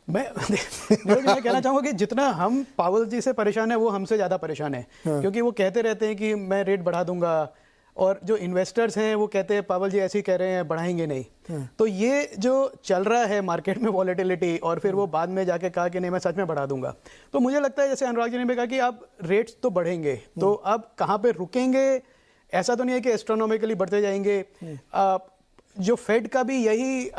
मैं नीरज, मैं कहना चाहूँगा कि जितना हम पावल जी से परेशान है वो हमसे ज़्यादा परेशान है। क्योंकि वो कहते रहते हैं कि मैं रेट बढ़ा दूंगा, और जो इन्वेस्टर्स हैं वो कहते हैं पावल जी ऐसे ही कह रहे हैं, बढ़ाएंगे नहीं। तो ये जो चल रहा है मार्केट में वॉलेटिलिटी, और फिर वो बाद में जाके कहा कि नहीं मैं सच में बढ़ा दूंगा। तो मुझे लगता है जैसे अनुराग जी ने भी कहा कि अब रेट्स तो बढ़ेंगे, तो अब कहाँ पे रुकेंगे? ऐसा तो नहीं है कि एस्ट्रोनॉमिकली बढ़ते जाएंगे। जो फेड का भी यही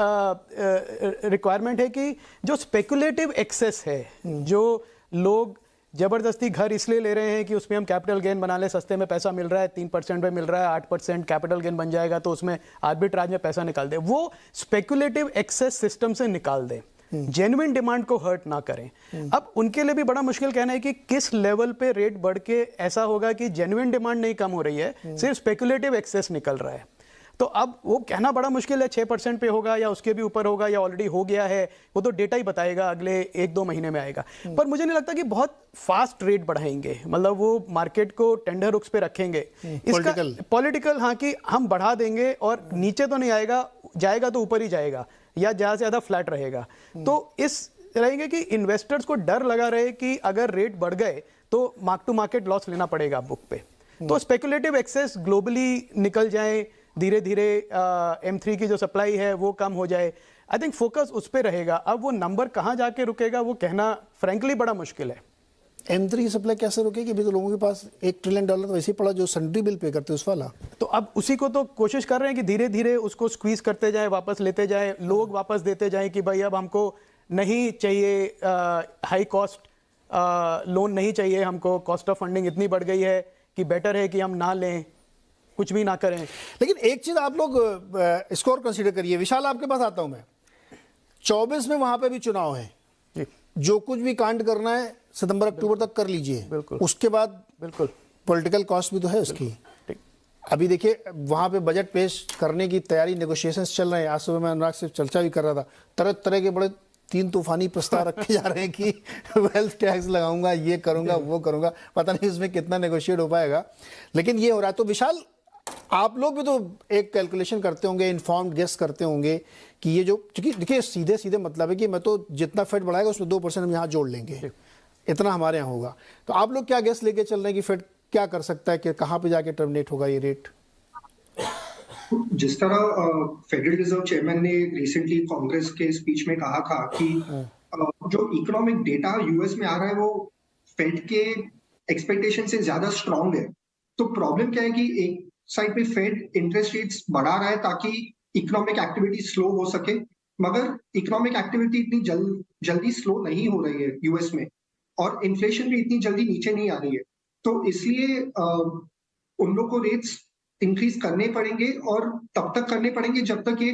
रिक्वायरमेंट है कि जो स्पेकुलेटिव एक्सेस है, जो लोग जबरदस्ती घर इसलिए ले रहे हैं कि उसमें हम कैपिटल गेन बना लें, सस्ते में पैसा मिल रहा है, 3% पे मिल रहा है, 8% कैपिटल गेन बन जाएगा तो उसमें आर्बिट्राज में पैसा निकाल दे, वो स्पेकुलेटिव एक्सेस सिस्टम से निकाल दें, जेन्युइन डिमांड को हर्ट ना करें। अब उनके लिए भी बड़ा मुश्किल कहना है कि किस लेवल पे रेट बढ़ के ऐसा होगा कि जेन्युइन डिमांड नहीं कम हो रही है, सिर्फ स्पेकुलेटिव एक्सेस निकल रहा है। तो अब वो कहना बड़ा मुश्किल है, 6% पे होगा या उसके भी ऊपर होगा या ऑलरेडी हो गया है, वो तो डेटा ही बताएगा, अगले 1-2 महीने में आएगा। पर मुझे नहीं लगता कि बहुत फास्ट रेट बढ़ाएंगे, मतलब वो मार्केट को टेंडर रुक्स पे रखेंगे। इसका पॉलिटिकल, हाँ, कि हम बढ़ा देंगे और नीचे तो नहीं आएगा, जाएगा तो ऊपर ही जाएगा या ज़्यादा से ज़्यादा फ्लैट रहेगा। तो इस रहेंगे कि इन्वेस्टर्स को डर लगा रहे कि अगर रेट बढ़ गए तो मार्क टू मार्केट लॉस लेना पड़ेगा बुक पे। तो स्पेकुलेटिव एक्सेस ग्लोबली निकल जाए, धीरे धीरे M3 की जो सप्लाई है वो कम हो जाए। आई थिंक फोकस उस पर रहेगा। अब वो नंबर कहाँ जाके रुकेगा वो कहना फ्रैंकली बड़ा मुश्किल है। M3 की सप्लाई कैसे रुकेगी? अभी तो लोगों के पास $1 ट्रिलियन तो वैसे ही पड़ा जो सन्ड्री बिल पे करते उस वाला। तो अब उसी को तो कोशिश कर रहे हैं कि धीरे धीरे उसको स्क्वीज करते जाए, वापस लेते जाए, लोग वापस देते जाए कि भाई अब हमको नहीं चाहिए हाई कॉस्ट लोन, नहीं चाहिए हमको, कॉस्ट ऑफ फंडिंग इतनी बढ़ गई है कि बेटर है कि हम ना लें, कुछ भी ना करें। लेकिन एक चीज आप लोग इसको और कंसीडर करिए। विशाल, आपके पास आता हूं मैं। 24 में वहां पे भी चुनाव है, जो कुछ भी कांड करना है सितंबर अक्टूबर तक कर लीजिए, उसके बाद बिल्कुल पॉलिटिकल कॉस्ट भी तो है उसकी। अभी देखिए वहां पे बजट पेश करने की तैयारी, नेगोशिएशंस चल रहे हैं। आज सुबह मैं अनुराग से चर्चा भी कर रहा था, तरह तरह के बड़े 3 तूफानी प्रस्ताव रखे जा रहे हैं कि वेल्थ टैक्स लगाऊंगा, ये करूंगा, वो करूंगा। पता नहीं उसमें कितना नेगोशिएट हो पाएगा, लेकिन ये हो रहा है। तो विशाल, आप लोग भी तो एक कैलकुलेशन करते होंगे, इन्फॉर्म्ड गेस करते होंगे कि ये जो, क्योंकि देखिए सीधे सीधे मतलब है कि मैं तो जितना फेड बढ़ाएगा उसमें 2% हम यहाँ जोड़ लेंगे, इतना हमारे यहाँ होगा। तो आप लोग क्या गेस लेके चल रहे हैं कि फेड क्या कर सकता है, कि कहाँ पे जाके टर्मिनेट होगा ये रेट? जिस तरह फेडरल रिजर्व चेयरमैन ने रिसेंटली कांग्रेस के स्पीच में कहा था कि जो इकोनॉमिक डेटा यूएस में आ रहा है वो फेड के एक्सपेक्टेशन से ज्यादा स्ट्रांग है। तो प्रॉब्लम क्या है कि एक साइड पे फेड इंटरेस्ट रेट्स बढ़ा रहा है ताकि इकोनॉमिक एक्टिविटी स्लो हो सके, मगर इकोनॉमिक एक्टिविटी इतनी जल्दी स्लो नहीं हो रही है यूएस में, और इन्फ्लेशन भी इतनी जल्दी नीचे नहीं आ रही है। तो इसलिए उन लोग को रेट्स इंक्रीज करने पड़ेंगे, और तब तक करने पड़ेंगे जब तक ये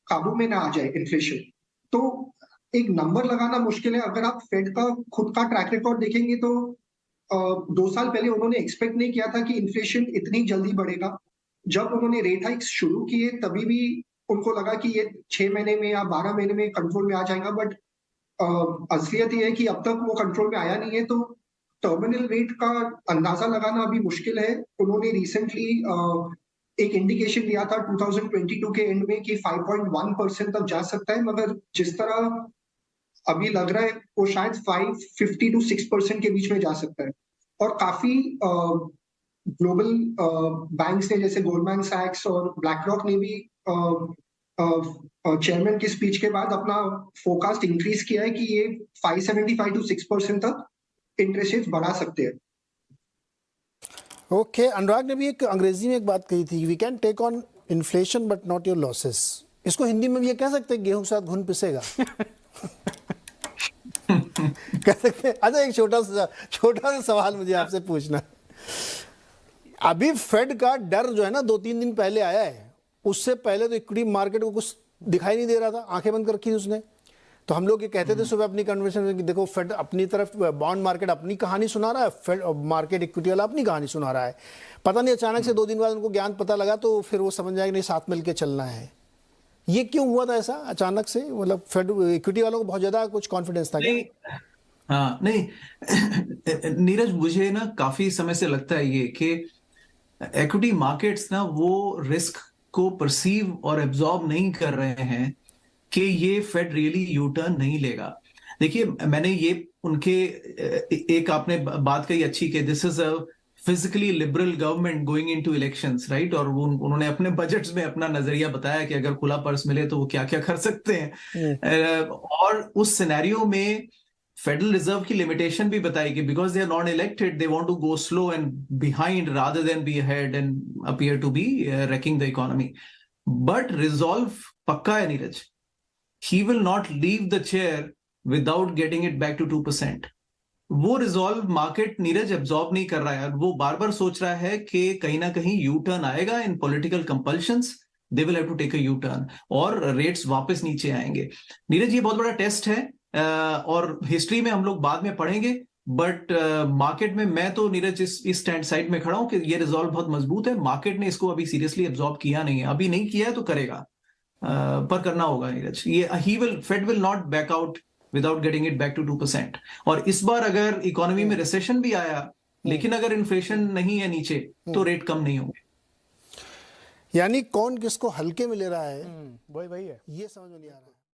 काबू में ना आ जाए इन्फ्लेशन। तो एक नंबर लगाना मुश्किल है। अगर आप फेड का खुद का ट्रैक रिकॉर्ड देखेंगे तो 2 साल पहले उन्होंने एक्सपेक्ट नहीं किया था कि इन्फ्लेशन इतनी जल्दी बढ़ेगा। जब उन्होंने रेट हाइक्स शुरू किए तभी भी उनको लगा कि ये 6 महीने में या 12 महीने में कंट्रोल में आ जाएगा, बट असलियत ये है कि अब तक वो कंट्रोल में आया नहीं है। तो टर्मिनल रेट का अंदाजा लगाना अभी मुश्किल है। उन्होंने रिसेंटली एक इंडिकेशन दिया था 2022 के एंड में कि 5.1% तक जा सकता है, मगर जिस तरह अभी लग रहा है वो शायद 550 to 6% के बीच में जा सकता है। और काफी ग्लोबल बैंक्स ने, जैसे गोल्डमैन सैक्स और ब्लैक रॉक ने भी चेयरमैन की स्पीच के बाद अपना फोरकास्ट इंक्रीज किया है कि ये 575 to 6% तक इंटरेस्ट रेट बढ़ा सकते हैं। ओके, अनुराग ने भी एक अंग्रेजी में एक बात कही थी, we can take on inflation but not your losses. इसको हिंदी में भी ये कह सकते हैं, गेहूं के साथ घुन पिसेगा। कह सकते हैं। अच्छा, एक छोटा सा सवाल मुझे आपसे पूछना। अभी फेड का डर जो है ना 2-3 दिन पहले आया है, उससे पहले तो इक्विटी मार्केट को कुछ दिखाई नहीं दे रहा था, आंखें बंद कर रखी थी उसने। तो हम लोग ये कहते थे सुबह अपनी कन्वर्सेशन में कि देखो फेड अपनी तरफ, बॉन्ड मार्केट अपनी कहानी सुना रहा है, फेड मार्केट इक्विटी वाला अपनी कहानी सुना रहा है। पता नहीं अचानक से 2 दिन बाद उनको ज्ञान पता लगा, तो फिर वो समझ जाएंगे नहीं, साथ मिलकर चलना है। ये क्यों हुआ था ऐसा अचानक से? मतलब फेड इक्विटी वालों को बहुत ज्यादा कुछ कॉन्फिडेंस था क्या? हाँ, नहीं नीरज, मुझे ना काफी समय से लगता है ये कि इक्विटी मार्केट्स ना वो रिस्क को परसीव और एब्जॉर्ब नहीं कर रहे हैं कि ये फेड रियली यू टर्न नहीं लेगा। देखिए, मैंने ये उनके एक आपने बात कही अच्छी कि this is a physically liberal government going into elections, right, और वो उन्होंने अपने बजट्स में अपना नजरिया बताया कि अगर खुला पर्स मिले तो वो क्या क्या कर सकते हैं। और उस सिनेरियो में फेडरल रिजर्व की लिमिटेशन भी बताई कि because they are not elected, they want to go slow and behind rather than be ahead and appear to be wrecking the economy. But resolve पक्का है Neeraj, he will not leave the chair without getting it back to 2%। वो resolve market Neeraj absorb नहीं कर रहा है। वो बार बार सोच रहा है कि कहीं ना कहीं यू टर्न आएगा in political compulsions, they will have to take a U turn और रेट्स वापस नीचे आएंगे। नीरज, ये बहुत बड़ा टेस्ट है और हिस्ट्री में हम लोग बाद में पढ़ेंगे, बट मार्केट में मैं तो नीरज इस स्टैंड साइड में खड़ा हूं कि ये रिजॉल्व बहुत मजबूत है। मार्केट ने इसको अभी सीरियसली एब्जॉर्ब किया नहीं है, अभी नहीं किया है तो करेगा, पर करना होगा नीरज। ये Fed will not back out without getting it back to 2%। और इस बार अगर इकोनॉमी में रिसेशन भी आया लेकिन अगर इन्फ्लेशन नहीं है नीचे तो रेट कम नहीं होंगे। यानी कौन किसको हल्के में ले रहा है वही है, ये समझ में नहीं आ रहा है।